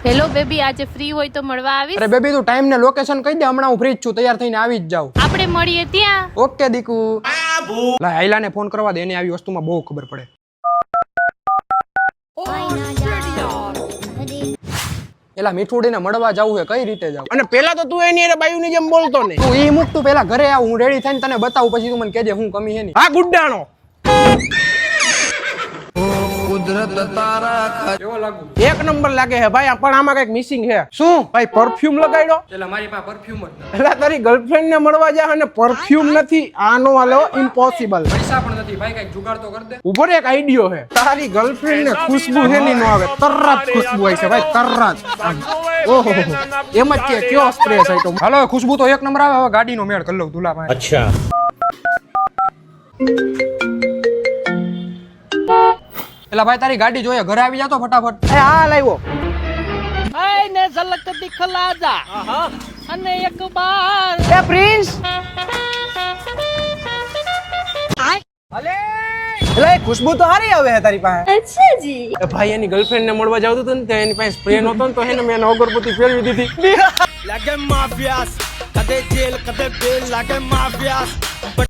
Hello baby, આજે free હોય તો મળવા આવીશ? અરે બેબી તું ટાઈમ ને લોકેશન કહી દે, હમણાં હું ફ્રી જ છું, તૈયાર થઈને આવી જ જાઉં. આપણે મળીએ ત્યાં. ઓકે દીકુ. લા આઈલાને ફોન કરવા દે, એને આવી વસ્તુમાં બહુ ખબર પડે. એલા મીઠુડીને મળવા જાવું છે, કઈ રીતે જાવ? અને પેલા તો તું એની અરે બાયુની જેમ બોલતો ને. તું ઈ મુક, તું પેલા ઘરે આવ, હું રેડી થઈને તને બતાવું, પછી તું મને કહેજે હું કમી હે ની. હા ગુડ્ડાણો. કેવો લાગુ? એક નંબર લાગે છે ભાઈ, પણ આમાં કઈક મિસિંગ છે. શું ભાઈ પરફ્યુમ લગાડ્યો? એટલે મારી પાસે પરફ્યુમ જ નથી. એટલે તારી ગર્લફ્રેન્ડ ને મળવા જા અને પરફ્યુમ નથી, આનો હાલો ઇમ્પોસિબલ. પૈસા પણ નથી ભાઈ, કઈક જુગાડ તો કર દે. ઉપર એક આઈડિયો છે, તારી ગર્લફ્રેન્ડ ને ખુશ્બુ હેની નો આવે, તરત ખુશ્બુ આવી છે ભાઈ, તરત. ઓહો એમ જ કે કયો સ્પ્રે છે તો. હાલો ખુશ્બુ તો એક નંબર આવે, હવે ગાડીનો મેળ કરી લઉં તુલા ભાઈ. अच्छा એલા ભાઈ તારી ગાડી જોઈએ, ઘરે આવી જા તો ફટાફટ. એ હા લાવ્યો. ને ઝલક દિખલા જા અને એક બાર એ પ્રિન્સ એટલે એ ખુશ્બુ તો સારી આવે છે તારી પાસે. अच्छा जी એ ભાઈ એની ગર્લફ્રેન્ડ ને મળવા જાવતું હતું ને ત્યાં એની પાસે સ્પ્રે નહોતો ને તો એને મેં અગરબત્તી ફેરવી દીધી. લાગે માફિયાસ કદે જેલ કદે બેલ લાગે માફિયાસ